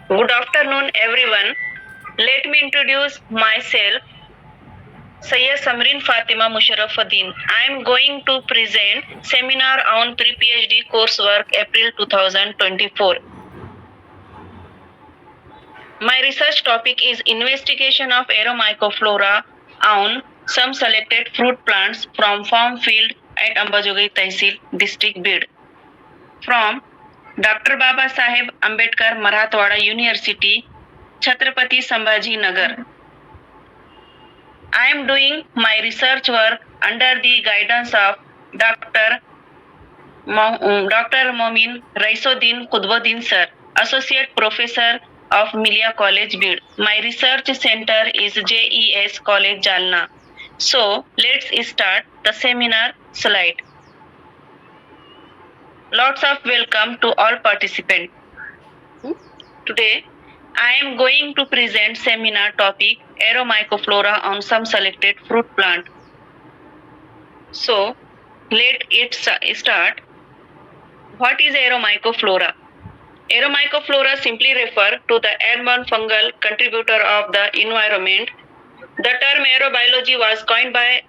Good afternoon, everyone. Let me introduce myself, Sayyid Samrin Fatima Musharrafuddin. I am going to present seminar on pre-PhD coursework April 2024. My research topic is investigation of Aeromycoflora on some selected fruit plants from farm field at Ambajogai Tehsil, district Bid. From Dr. Baba Saheb Ambedkar Marathwada University, Chhatrapati Sambhaji Nagar. I am doing my research work under the guidance of Dr. Momin Raisuddin Kudbuddin sir, Associate Professor of Milia College Bid. My research center is JES College Jalna. So let's start the seminar slide. Lots of welcome to all participants. Today I am going to present seminar topic Aeromycoflora on some selected fruit plant. So let it start. What is Aeromycoflora? Aeromycoflora simply refer to the airborne fungal contributor of the environment. The term aerobiology was coined by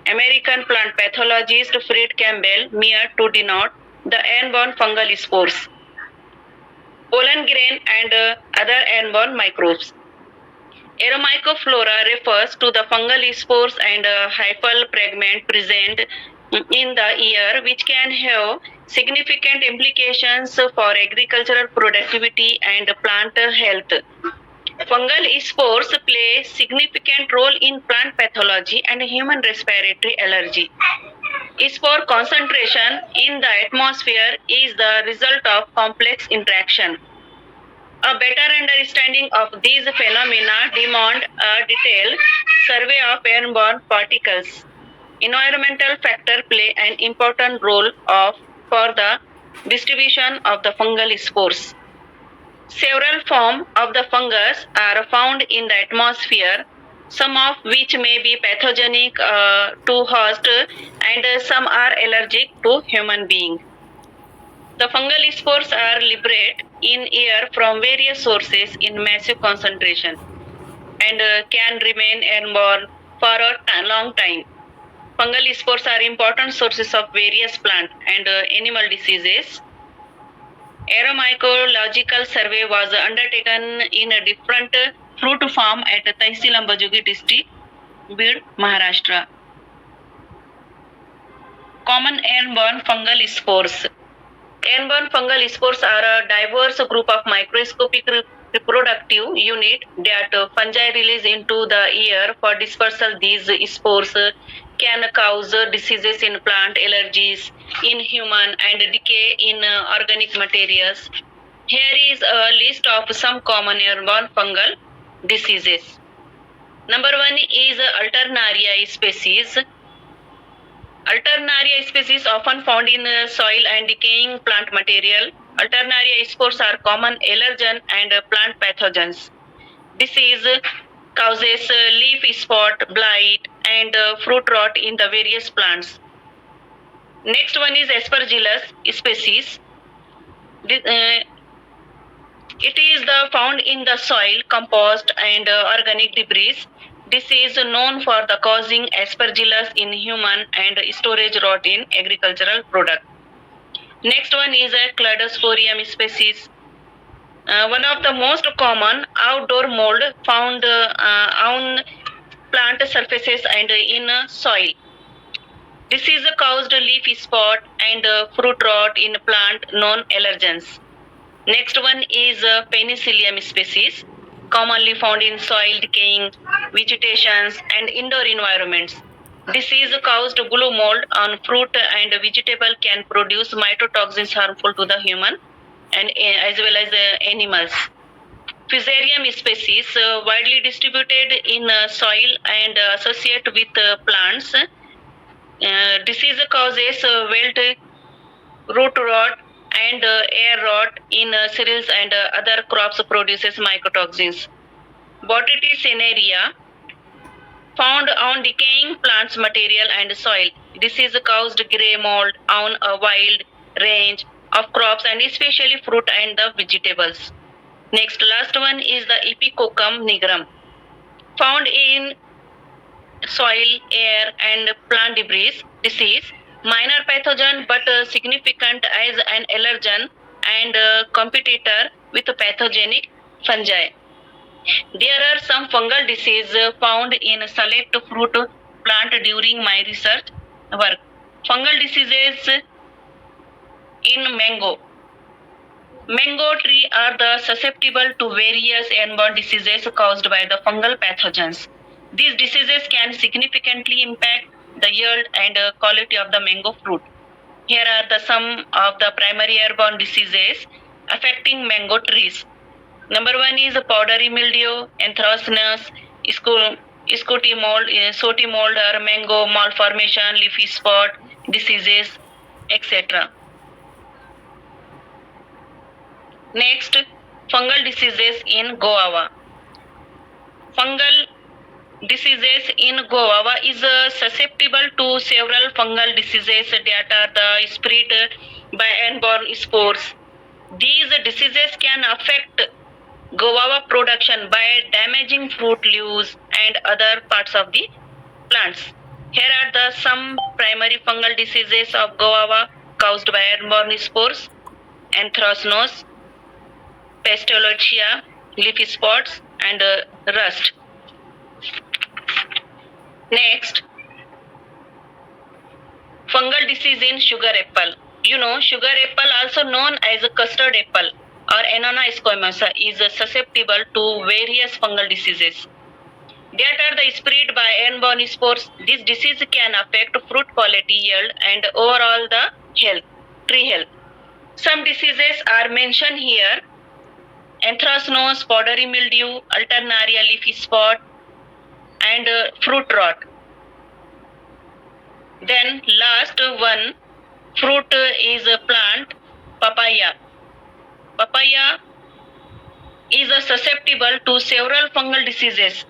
American plant pathologist Fred Campbell Meyer to denote the airborne fungal spores, pollen grain and other airborne microbes. Aeromycoflora refers to the fungal spores and hyphal fragment present in the air which can have significant implications for agricultural productivity and plant health. Fungal spores play significant role in plant pathology and human respiratory allergy. Spore concentration in the atmosphere is the result of complex interaction. A better understanding of these phenomena demand a detailed survey of airborne particles. Environmental factors play an important role for the distribution of the fungal spores. Several forms of the fungus are found in the atmosphere, some of which may be pathogenic to host and some are allergic to human beings. The fungal spores are liberated in air from various sources in massive concentration and can remain airborne for a long time. Fungal spores are important sources of various plant and animal diseases. Aeromycological survey was undertaken in a different fruit farm at Tehsil Ambajogi district, Bid, Maharashtra. Common airborne fungal spores. Airborne fungal spores are a diverse group of microscopic reproductive unit that fungi release into the air for dispersal. These spores can cause diseases in plant, allergies in human, and decay in organic materials. Here is a list of some common airborne fungal diseases. Number 1 is Alternaria species. Alternaria species often found in soil and decaying plant material. Alternaria spores are common allergen and plant pathogens. Disease causes leaf spot, blight, and fruit rot in the various plants. Next one is Aspergillus species. It is found in the soil, compost, and organic debris. This is known for the causing aspergillus in human and storage rot in agricultural product. Next one is a Cladosporium species. One of the most common outdoor mold found on plant surfaces and in soil. This is caused leaf spot and fruit rot in plant known allergens. Next one is Penicillium species, commonly found in soil, decaying vegetations and indoor environments. Disease caused blue mold on fruit and vegetable can produce mycotoxins harmful to the human and as well as animals. Fusarium species widely distributed in soil and associate with plants. Disease causes wilt, root rot, and air rot in cereals and other crops produces mycotoxins. Botrytis cinerea found on decaying plants material and soil. Disease caused grey mold on a wide range of crops and especially fruit and the vegetables. Next, last one is the Epicoccum nigrum, found in soil, air, and plant debris. Disease, minor pathogen but significant as an allergen and competitor with pathogenic fungi. There are some fungal diseases found in select fruit plant during my research work. Fungal diseases in mango. Mango tree are the susceptible to various airborne diseases caused by the fungal pathogens. These diseases can significantly impact the yield and quality of the mango fruit. Here are the some of the primary airborne diseases affecting mango trees. Number one is powdery mildew, anthracnose, scotty mold, sooty mold or mango malformation, leafy spot diseases, etc. Next, fungal diseases in guava. Fungal diseases in guava is susceptible to several fungal diseases that are the spread by airborne spores. These diseases can affect guava production by damaging fruit leaves and other parts of the plants. Here are the some primary fungal diseases of guava caused by airborne spores: anthracnose, Pastologia, leafy spots, and rust. Next, fungal disease in sugar apple. You know, sugar apple, also known as custard apple or Annona squamosa, is susceptible to various fungal diseases. That are the spread by airborne spores. This disease can affect fruit quality, yield, and overall the health, tree health. Some diseases are mentioned here: anthracnose, powdery mildew, alternaria leafy spot, and fruit rot. Then last one fruit is a plant, papaya. Papaya is susceptible to several fungal diseases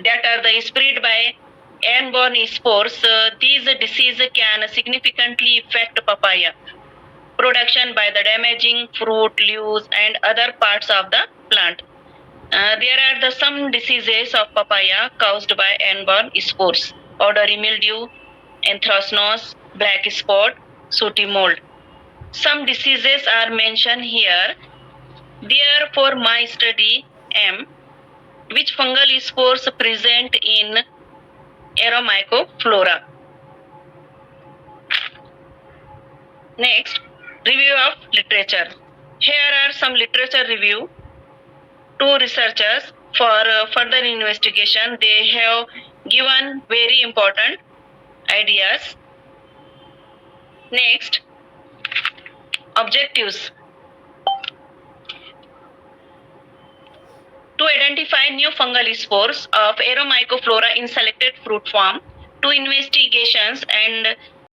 that are the spread by airborne spores. These diseases can significantly affect papaya production by the damaging fruit, leaves, and other parts of the plant. There are the some diseases of papaya caused by airborne spores: powdery mildew, anthracnose, black spot, sooty mold. Some diseases are mentioned here. Therefore, my study M. Which fungal spores present in Aeromycoflora? Next, review of literature. Here are some literature review. Two researchers for further investigation, they have given very important ideas. Next, objectives. To identify new fungal spores of Aeromycoflora in selected fruit form, two investigations and